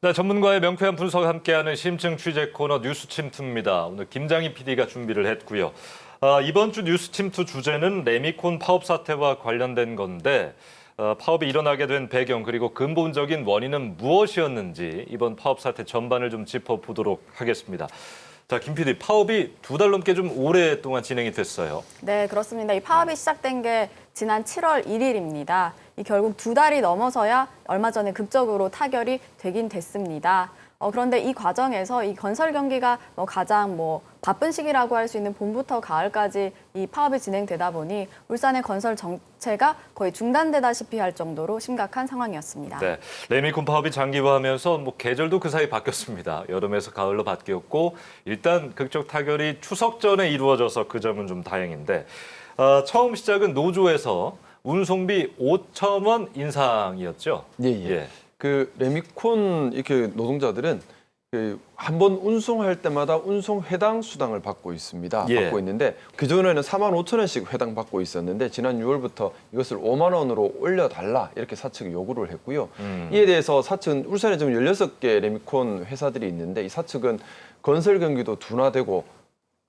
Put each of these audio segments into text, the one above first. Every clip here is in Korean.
네, 전문가의 명쾌한 분석과 함께하는 심층 취재 코너 뉴스 침투입니다. 오늘 김장희 PD가 준비를 했고요. 이번 주 뉴스 침투 주제는 레미콘 파업 사태와 관련된 건데 파업이 일어나게 된 배경 그리고 근본적인 원인은 무엇이었는지 이번 파업 사태 전반을 좀 짚어보도록 하겠습니다. 자, 김 PD, 파업이 2달 넘게 좀 오랫동안 진행이 됐어요. 네, 그렇습니다. 이 파업이 시작된 게 지난 7월 1일입니다. 결국 2달이 넘어서야 얼마 전에 극적으로 타결이 되긴 됐습니다. 그런데 이 과정에서 이 건설 경기가 가장 바쁜 시기라고 할 수 있는 봄부터 가을까지 이 파업이 진행되다 보니 울산의 건설 정체가 거의 중단되다시피 할 정도로 심각한 상황이었습니다. 네, 레미콘 파업이 장기화하면서 계절도 그 사이 바뀌었습니다. 여름에서 가을로 바뀌었고 일단 극적 타결이 추석 전에 이루어져서 그 점은 좀 다행인데 처음 시작은 노조에서 운송비 5천 원 인상이었죠. 예. 그 레미콘 이렇게 노동자들은 한 번 운송할 때마다 운송 회당 수당을 받고 있습니다. 예. 받고 있는데 그 전에는 4만 5천 원씩 회당 받고 있었는데 지난 6월부터 이것을 5만 원으로 올려달라 이렇게 사측이 요구를 했고요. 이에 대해서 사측은 울산에 지금 16개 레미콘 회사들이 있는데 이 사측은 건설 경기도 둔화되고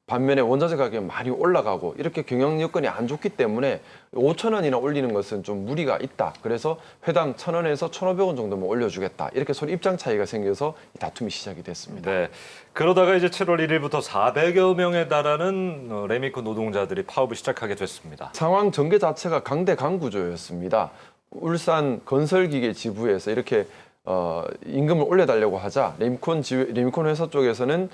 반면에 원자재 가격이 많이 올라가고 이렇게 경영 여건이 안 좋기 때문에 5천 원이나 올리는 것은 좀 무리가 있다. 그래서 회당 1,000원에서 1,500원 정도만 올려주겠다. 이렇게 서로 입장 차이가 생겨서 이 다툼이 시작이 됐습니다. 네. 그러다가 이제 7월 1일부터 400여 명에 달하는 레미콘 노동자들이 파업을 시작하게 됐습니다. 상황 전개 자체가 강대강 구조였습니다. 울산 건설기계 지부에서 이렇게 임금을 올려달라고 하자 레미콘 회사 쪽에서는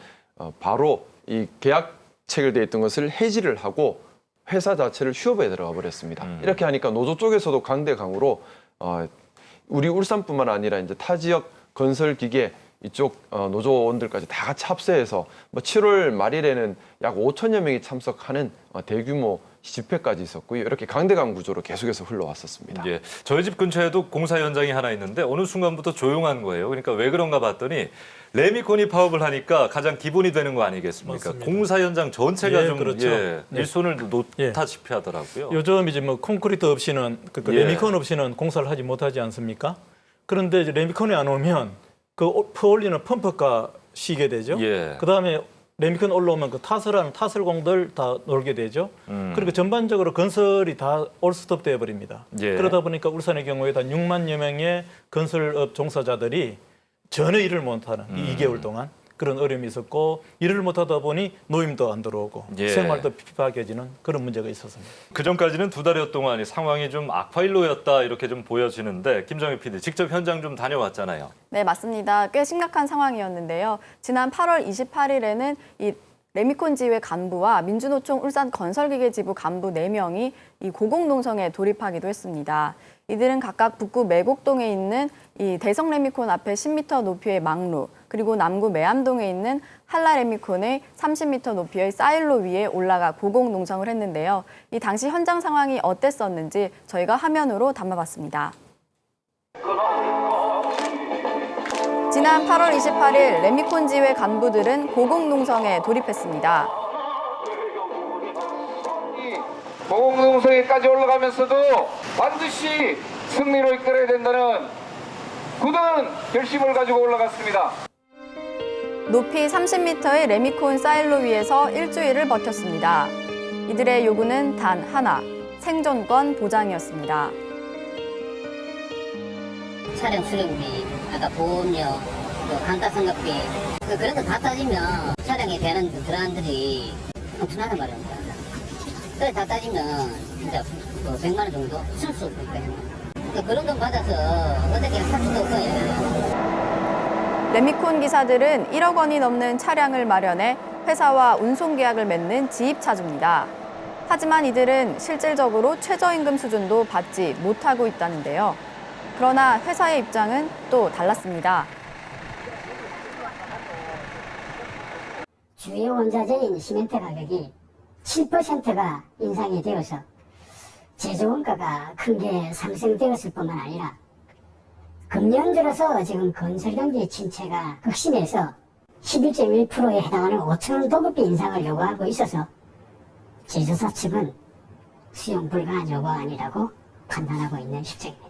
바로 이 계약 체결돼 있던 것을 해지를 하고 회사 자체를 휴업에 들어가 버렸습니다. 이렇게 하니까 노조 쪽에서도 강대강으로 우리 울산뿐만 아니라 이제 타 지역 건설기계 이쪽 노조원들까지 다 같이 합세해서 7월 말일에는 약 5천여 명이 참석하는 대규모 집회까지 있었고요. 이렇게 강대강 구조로 계속해서 흘러왔었습니다. 예, 저희 집 근처에도 공사 현장이 하나 있는데 어느 순간부터 조용한 거예요. 그러니까 왜 그런가 봤더니 레미콘이 파업을 하니까 가장 기본이 되는 거 아니겠습니까? 맞습니다. 공사 현장 전체가 좀 그렇죠. 일손을 놓다시피 하더라고요. 요즘 이제 콘크리트 없이는 레미콘 없이는 공사를 하지 못하지 않습니까? 그런데 이제 레미콘이 안 오면 그 퍼올리는 펌프가 쉬게 되죠. 그다음에 레미콘 올라오면 그 타설공들 다 놀게 되죠. 그리고 전반적으로 건설이 다 올스톱 되어 버립니다. 그러다 보니까 울산의 경우에도 한 6만여 명의 건설업 종사자들이 전혀 일을 못하는 2개월 동안 그런 어려움이 있었고 일을 못하다 보니 노임도 안 들어오고 생활도 핍박해지는 그런 문제가 있었습니다. 그전까지는 2달여 동안 상황이 좀 악화일로였다 이렇게 좀 보여지는데 김정희 PD 직접 현장 좀 다녀왔잖아요. 네, 맞습니다. 꽤 심각한 상황이었는데요. 지난 8월 28일에는 이 레미콘 지회 간부와 민주노총 울산 건설기계 지부 간부 4명이 이 고공농성에 돌입하기도 했습니다. 이들은 각각 북구 매곡동에 있는 이 대성 레미콘 앞에 10m 높이의 망루, 그리고 남구 매암동에 있는 한라 레미콘의 30m 높이의 사일로 위에 올라가 고공농성을 했는데요. 이 당시 현장 상황이 어땠었는지 저희가 화면으로 담아봤습니다. 지난 8월 28일 레미콘 지회 간부들은 고공농성에 돌입했습니다. 고공농성에까지 올라가면서도 반드시 승리로 이끌어야 된다는 굳은 결심을 가지고 올라갔습니다. 높이 30m의 레미콘 사일로 위에서 일주일을 버텼습니다. 이들의 요구는 단 하나, 생존권 보장이었습니다. 차량 수령비, 아까 보험료, 또 감가상각비 그런 거 다 따지면 차량에 대한 불안들이 엄청나단 말입니다. 그래 다 따지면 진짜 100만 원 정도 쓸 수 없거든요. 그런 돈 받아서 어떻게 살 수도 없어요. 레미콘 기사들은 1억 원이 넘는 차량을 마련해 회사와 운송 계약을 맺는 지입차주입니다. 하지만 이들은 실질적으로 최저임금 수준도 받지 못하고 있다는데요. 그러나 회사의 입장은 또 달랐습니다. 주요 원자재인 시멘트 가격이 7%가 인상이 되어서 제조원가가 크게 상승되었을 뿐만 아니라 금년 들어서 지금 건설 경기 침체가 극심해서 11.1%에 해당하는 5,000원 도급비 인상을 요구하고 있어서 제조사 측은 수용 불가한 요구안이라고 판단하고 있는 실정입니다.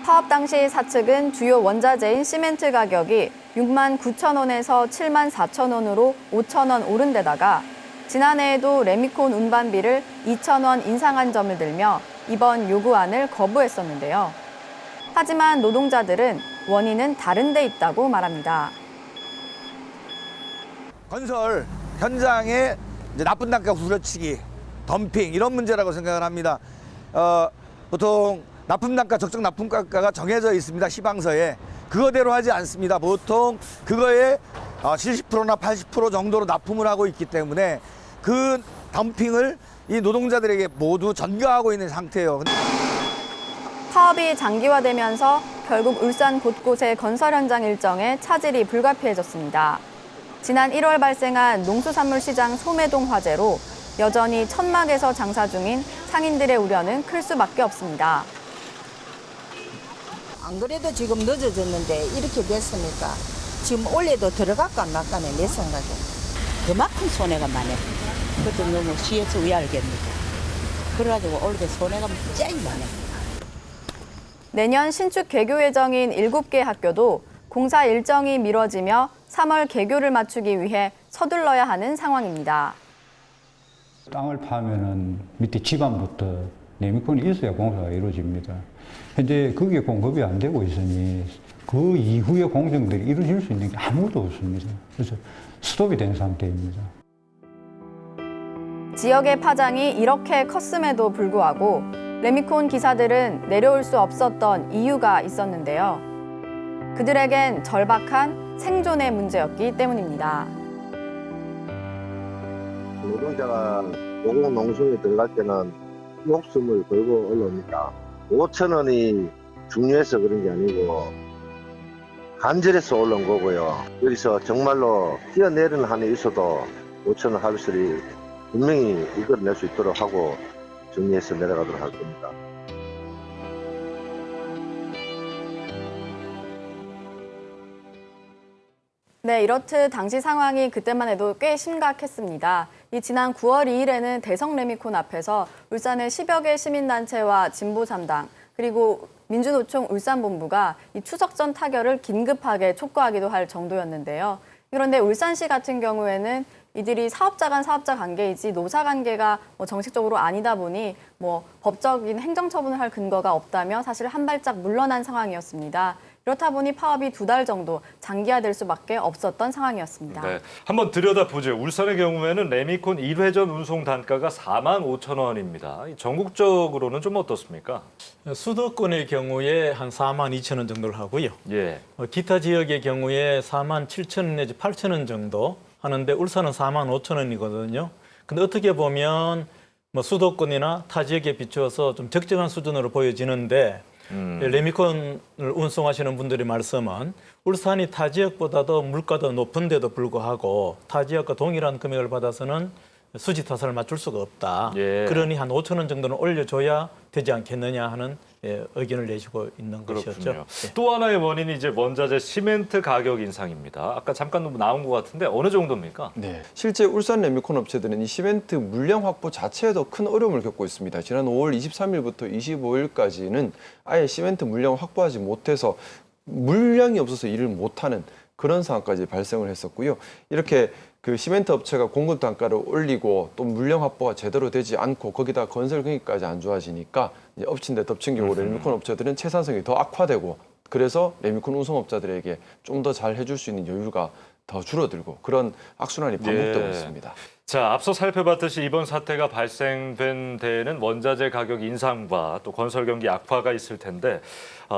파업 당시 사측은 주요 원자재인 시멘트 가격이 6만 9천 원에서 7만 4천 원으로 5천 원 오른 데다가 지난해에도 레미콘 운반비를 2천 원 인상한 점을 들며 이번 요구안을 거부했었는데요. 하지만 노동자들은 원인은 다른 데 있다고 말합니다. 건설 현장에 이제 나쁜 단가 후려치기, 덤핑 이런 문제라고 생각을 합니다. 보통 납품 단가, 적정 납품 단가가 정해져 있습니다. 시방서에. 그거대로 하지 않습니다. 보통 그거에 70%나 80% 정도로 납품을 하고 있기 때문에 그 덤핑을 이 노동자들에게 모두 전가하고 있는 상태예요. 파업이 장기화되면서 결국 울산 곳곳의 건설 현장 일정에 차질이 불가피해졌습니다. 지난 1월 발생한 농수산물시장 소매동 화재로 여전히 천막에서 장사 중인 상인들의 우려는 클 수밖에 없습니다. 안 그래도 지금 늦어졌는데 이렇게 됐으니까 지금 올해도 들어갈까 안 말까네 내 생각에. 그만큼 손해가 많아요. 그것도 너무 시에서 왜 알겠습니까? 그래가지고 올해 손해가 제일 많아요. 내년 신축 개교 예정인 7개 학교도 공사 일정이 미뤄지며 3월 개교를 맞추기 위해 서둘러야 하는 상황입니다. 땅을 파면은 밑에 지반부터 레미콘이 있어야 공사가 이루어집니다. 현재 그게 공급이 안 되고 있으니 그 이후의 공정들이 이루어질 수 있는 게 아무것도 없습니다. 그래서 스톱이 된 상태입니다. 지역의 파장이 이렇게 컸음에도 불구하고 레미콘 기사들은 내려올 수 없었던 이유가 있었는데요. 그들에겐 절박한 생존의 문제였기 때문입니다. 노동자가 공공농성에 들어갈 때는 목숨을 걸고 올라옵니다. 5천 원이 중요해서 그런 게 아니고 간절해서 올라온 거고요. 여기서 정말로 뛰어내리는 한이 있어도 5천 원 합의서를 분명히 이끌어낼 수 있도록 하고 정리해서 내려가도록 할 겁니다. 네, 이렇듯 당시 상황이 그때만 해도 꽤 심각했습니다. 이 지난 9월 2일에는 대성 레미콘 앞에서 울산의 10여 개 시민단체와 진보 3당 그리고 민주노총 울산본부가 이 추석 전 타결을 긴급하게 촉구하기도 할 정도였는데요. 그런데 울산시 같은 경우에는 이들이 사업자 간 사업자 관계이지 노사 관계가 정식적으로 아니다 보니 법적인 행정처분을 할 근거가 없다며 사실 한 발짝 물러난 상황이었습니다. 이렇다 보니 파업이 2달 정도 장기화될 수밖에 없었던 상황이었습니다. 네, 한번 들여다보죠. 울산의 경우에는 레미콘 1회전 운송 단가가 4만 5천 원입니다. 전국적으로는 좀 어떻습니까? 수도권의 경우에 한 4만 2천 원 정도를 하고요. 예. 기타 지역의 경우에 4만 7천 원 내지 8천 원 정도 하는데 울산은 4만 5천 원이거든요. 근데 어떻게 보면 수도권이나 타 지역에 비추어서 좀 적정한 수준으로 보여지는데 레미콘을 운송하시는 분들의 말씀은 울산이 타 지역보다도 물가도 높은데도 불구하고 타 지역과 동일한 금액을 받아서는 수지 타산을 맞출 수가 없다. 예. 그러니 한 5천 원 정도는 올려줘야 되지 않겠느냐 하는 의견을 내시고 있는 그렇군요. 것이었죠. 예. 또 하나의 원인이 이제 원자재 시멘트 가격 인상입니다. 아까 잠깐 나온 것 같은데 어느 정도입니까? 네, 실제 울산 레미콘 업체들은 이 시멘트 물량 확보 자체에도 큰 어려움을 겪고 있습니다. 지난 5월 23일부터 25일까지는 아예 시멘트 물량을 확보하지 못해서 물량이 없어서 일을 못하는 그런 상황까지 발생을 했었고요. 이렇게 그 시멘트 업체가 공급 단가를 올리고 또 물량 확보가 제대로 되지 않고 거기다 건설 경기까지 안 좋아지니까 이제 엎친 데 덮친 격으로 레미콘 업체들은 채산성이 더 악화되고 그래서 레미콘 운송업자들에게 좀 더 잘 해줄 수 있는 여유가 더 줄어들고 그런 악순환이 반복되고 있습니다. 자, 앞서 살펴봤듯이 이번 사태가 발생된 데에는 원자재 가격 인상과 또 건설 경기 악화가 있을 텐데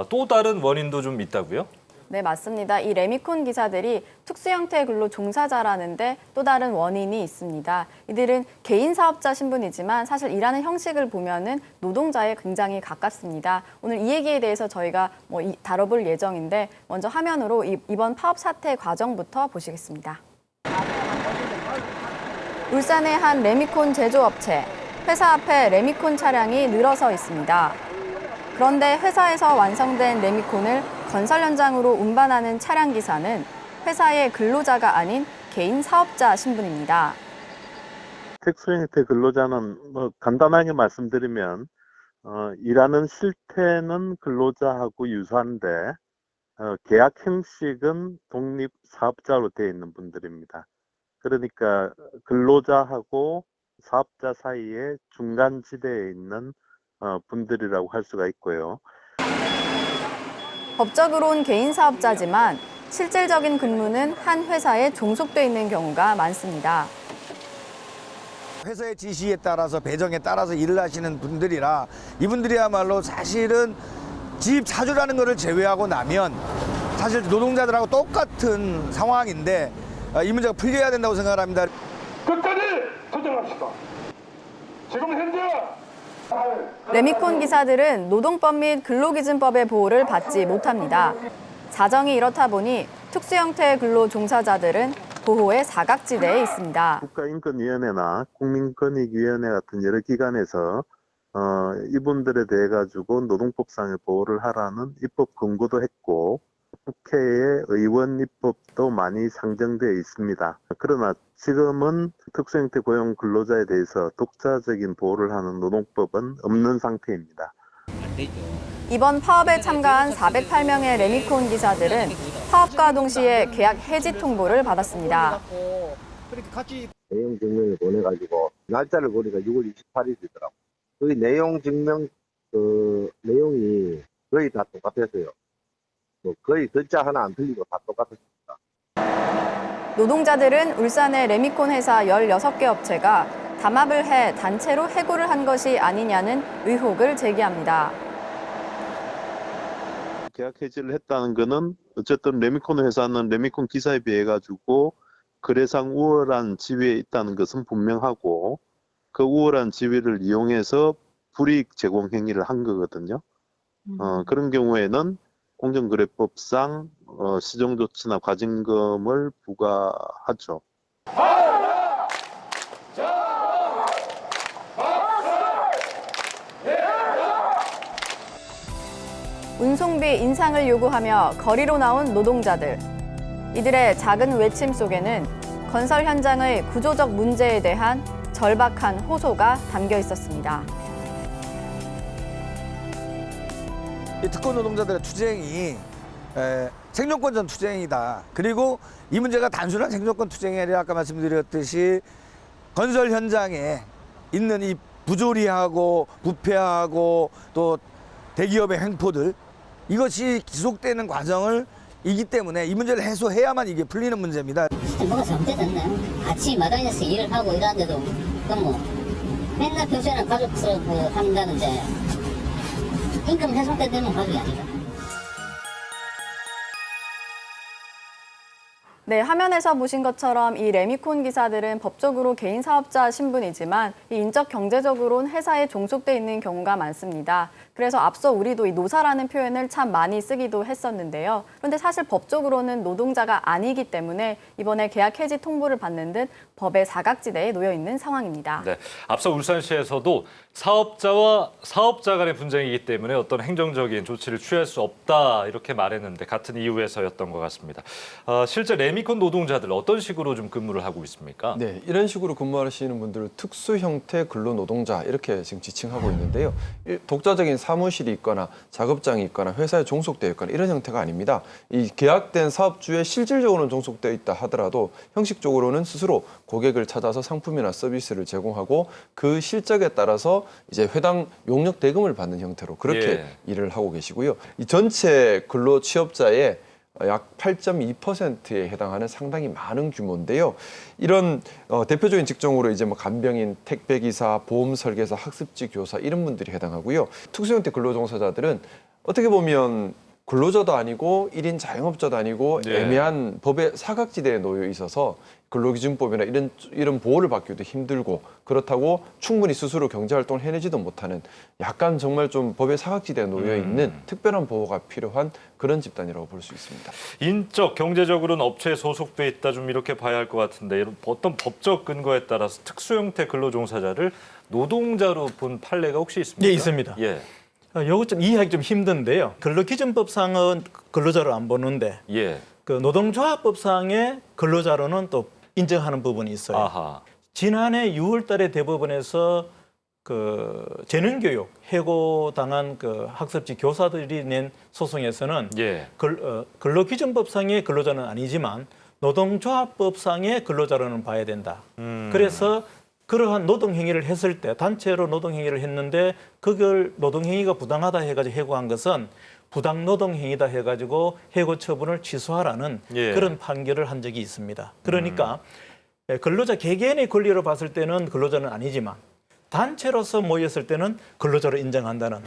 또 다른 원인도 좀 있다고요? 네, 맞습니다. 이 레미콘 기사들이 특수 형태의 근로 종사자라는데 또 다른 원인이 있습니다. 이들은 개인 사업자 신분이지만 사실 일하는 형식을 보면은 노동자에 굉장히 가깝습니다. 오늘 이 얘기에 대해서 저희가 다뤄볼 예정인데 먼저 화면으로 이번 파업 사태 과정부터 보시겠습니다. 울산의 한 레미콘 제조업체, 회사 앞에 레미콘 차량이 늘어서 있습니다. 그런데 회사에서 완성된 레미콘을 건설 현장으로 운반하는 차량 기사는 회사의 근로자가 아닌 개인 사업자 신분입니다. 특수 형태 근로자는 간단하게 말씀드리면 일하는 실태 형태는 근로자하고 유사한데 계약 형식은 독립 사업자로 되어 있는 분들입니다. 그러니까 근로자하고 사업자 사이에 중간 지대에 있는 분들이라고 할 수가 있고요. 법적으로는 개인 사업자지만 실질적인 근무는 한 회사에 종속돼 있는 경우가 많습니다. 회사의 지시에 따라서 배정에 따라서 일을 하시는 분들이라 이분들이야말로 사실은 집 사주라는 것을 제외하고 나면 사실 노동자들하고 똑같은 상황인데 이 문제가 풀려야 된다고 생각합니다. 끝까지 투쟁합시다. 지금 현재 레미콘 기사들은 노동법 및 근로기준법의 보호를 받지 못합니다. 사정이 이렇다 보니 특수 형태의 근로 종사자들은 보호의 사각지대에 있습니다. 국가인권위원회나 국민권익위원회 같은 여러 기관에서 이분들에 대해 가지고 노동법상의 보호를 하라는 입법 권고도 했고 국회의 의원 입법도 많이 상정되어 있습니다. 그러나 지금은 특수형태 고용 근로자에 대해서 독자적인 보호를 하는 노동법은 없는 상태입니다. 이번 파업에 참가한 408명의 레미콘 기사들은 파업과 동시에 계약 해지 통보를 받았습니다. 내용 증명을 보내가지고 날짜를 보니까 6월 28일이더라고. 그 내용 증명 그 내용이 거의 다 똑같았어요. 뭐 거의 글자 하나 안 틀리고 다 똑같았습니다. 노동자들은 울산의 레미콘 회사 16개 업체가 담합을 해 단체로 해고를 한 것이 아니냐는 의혹을 제기합니다. 계약 해지를 했다는 거는 어쨌든 레미콘 회사는 레미콘 기사에 비해 가지고 거래상 우월한 지위에 있다는 것은 분명하고 그 우월한 지위를 이용해서 불이익 제공 행위를 한 거거든요. 그런 경우에는 공정거래법상 시정조치나 과징금을 부과하죠. 운송비 인상을 요구하며 거리로 나온 노동자들. 이들의 작은 외침 속에는 건설 현장의 구조적 문제에 대한 절박한 호소가 담겨 있었습니다. 이 특권 노동자들의 투쟁이 생존권전 투쟁이다. 그리고 이 문제가 단순한 생존권 투쟁이 아니라 아까 말씀드렸듯이 건설 현장에 있는 이 부조리하고 부패하고 또 대기업의 횡포들 이것이 지속되는 과정을 이기 때문에 이 문제를 해소해야만 이게 풀리는 문제입니다. 진짜 뭐가 잘못됐나요? 같이 마당에서 일을 하고 이러는데도 그럼 뭐 맨날 평소에는 가족스럽고 한다는데 임금 훼손 때 되는 가족이 아니죠. 네, 화면에서 보신 것처럼 이 레미콘 기사들은 법적으로 개인 사업자 신분이지만 이 인적 경제적으로는 회사에 종속돼 있는 경우가 많습니다. 그래서 앞서 우리도 이 노사라는 표현을 참 많이 쓰기도 했었는데요. 그런데 사실 법적으로는 노동자가 아니기 때문에 이번에 계약 해지 통보를 받는 듯 법의 사각지대에 놓여 있는 상황입니다. 네, 앞서 울산시에서도 사업자와 사업자 간의 분쟁이기 때문에 어떤 행정적인 조치를 취할 수 없다 이렇게 말했는데 같은 이유에서였던 것 같습니다. 실제 레미콘 노동자들 어떤 식으로 좀 근무를 하고 있습니까? 네, 이런 식으로 근무하시는 분들을 특수 형태 근로 노동자 이렇게 지금 지칭하고 있는데요. 독자적인 사무실이 있거나 작업장이 있거나 회사에 종속되어 있거나 이런 형태가 아닙니다. 이 계약된 사업주에 실질적으로는 종속되어 있다 하더라도 형식적으로는 스스로 고객을 찾아서 상품이나 서비스를 제공하고 그 실적에 따라서 이제 회당 용역 대금을 받는 형태로 그렇게 일을 하고 계시고요. 이 전체 근로 취업자의 약 8.2%에 해당하는 상당히 많은 규모인데요. 이런 대표적인 직종으로 이제 뭐 간병인, 택배기사, 보험 설계사, 학습지 교사 이런 분들이 해당하고요. 특수형태 근로종사자들은 어떻게 보면 근로자도 아니고 1인 자영업자도 아니고 애매한 법의 사각지대에 놓여 있어서 근로기준법이나 이런 보호를 받기도 힘들고 그렇다고 충분히 스스로 경제활동을 해내지도 못하는 약간 정말 좀 법의 사각지대에 놓여 있는 특별한 보호가 필요한 그런 집단이라고 볼 수 있습니다. 인적, 경제적으로는 업체에 소속돼 있다 좀 이렇게 봐야 할 것 같은데 이런 어떤 법적 근거에 따라서 특수형태 근로종사자를 노동자로 본 판례가 혹시 있습니까? 예, 있습니다. 예. 요거 좀 이해하기 좀 힘든데요. 근로기준법상은 근로자로 안 보는데 그 노동조합법상의 근로자로는 또 인정하는 부분이 있어요. 아하. 지난해 6월 달에 대법원에서 그 재능 교육 해고당한 그 학습지 교사들이 낸 소송에서는 예. 근로기준법상의 근로자는 아니지만 노동조합법상의 근로자로는 봐야 된다. 그래서 그러한 노동행위를 했을 때 단체로 노동행위를 했는데 그걸 노동행위가 부당하다 해가지고 해고한 것은 부당노동행위다 해가지고 해고 처분을 취소하라는 예. 그런 판결을 한 적이 있습니다. 그러니까 근로자 개개인의 권리로 봤을 때는 근로자는 아니지만 단체로서 모였을 때는 근로자로 인정한다는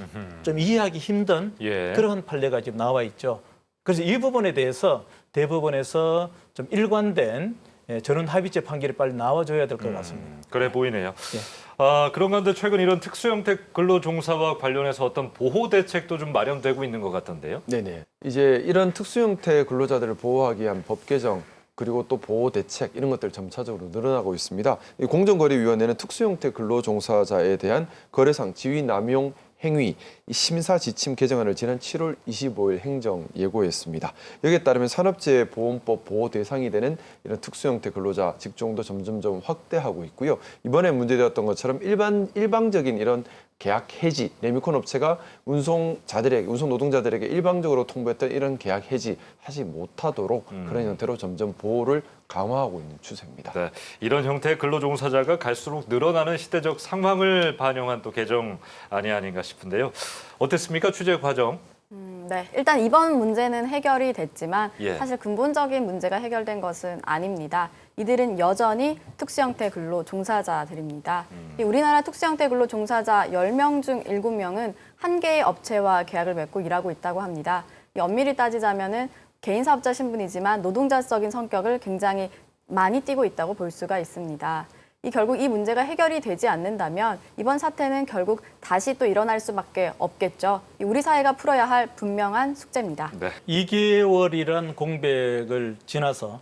좀 이해하기 힘든 예. 그런 판례가 지금 나와 있죠. 그래서 이 부분에 대해서 대법원에서 좀 일관된 전원 합의체 판결이 빨리 나와줘야 될 것 같습니다. 그래 보이네요. 예. 그런 가운데 최근 이런 특수 형태 근로종사와 관련해서 어떤 보호 대책도 좀 마련되고 있는 것 같던데요. 네네. 이제 이런 특수 형태 근로자들을 보호하기 위한 법 개정 그리고 또 보호 대책 이런 것들 점차적으로 늘어나고 있습니다. 이 공정거래위원회는 특수 형태 근로 종사자에 대한 거래상 지위 남용 행위 이 심사 지침 개정안을 지난 7월 25일 행정 예고했습니다. 여기에 따르면 산업재해보험법 보호 대상이 되는 이런 특수 형태 근로자 직종도 점점점 확대하고 있고요. 이번에 문제되었던 것처럼 일방적인 이런 계약 해지, 레미콘 업체가 운송 노동자들에게 일방적으로 통보했던 이런 계약 해지 하지 못하도록 그런 형태로 점점 보호를 강화하고 있는 추세입니다. 네, 이런 형태의 근로종사자가 갈수록 늘어나는 시대적 상황을 반영한 또 개정안이 아닌가 싶은데요. 어땠습니까? 취재 과정? 네, 일단 이번 문제는 해결이 됐지만 예. 사실 근본적인 문제가 해결된 것은 아닙니다. 이들은 여전히 특수형태 근로 종사자들입니다. 이 우리나라 특수형태 근로 종사자 10명 중 7명은 한 개의 업체와 계약을 맺고 일하고 있다고 합니다. 엄밀히 따지자면은 개인 사업자 신분이지만 노동자적인 성격을 굉장히 많이 띠고 있다고 볼 수가 있습니다. 결국 이 문제가 해결이 되지 않는다면 이번 사태는 결국 다시 또 일어날 수밖에 없겠죠. 우리 사회가 풀어야 할 분명한 숙제입니다. 네. 2개월이란 공백을 지나서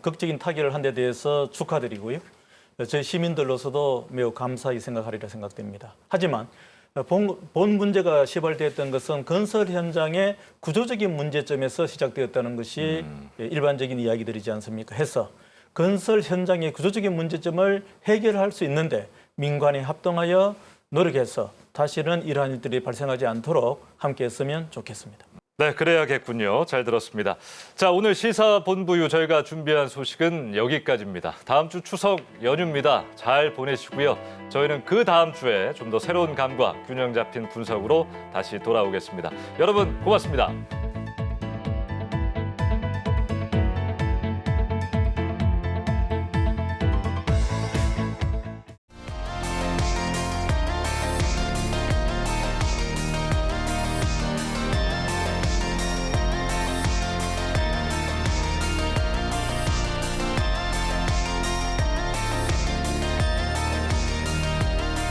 극적인 타결을 한 데 대해서 축하드리고요. 저희 시민들로서도 매우 감사히 생각하리라 생각됩니다. 하지만 본 문제가 시발되었던 것은 건설 현장의 구조적인 문제점에서 시작되었다는 것이 일반적인 이야기들이지 않습니까? 해서 건설 현장의 구조적인 문제점을 해결할 수 있는데 민관이 합동하여 노력해서 다시는 이러한 일들이 발생하지 않도록 함께 했으면 좋겠습니다. 네, 그래야겠군요. 잘 들었습니다. 자, 오늘 시사본부유 저희가 준비한 소식은 여기까지입니다. 다음 주 추석 연휴입니다. 잘 보내시고요. 저희는 그 다음 주에 좀 더 새로운 감과 균형 잡힌 분석으로 다시 돌아오겠습니다. 여러분 고맙습니다.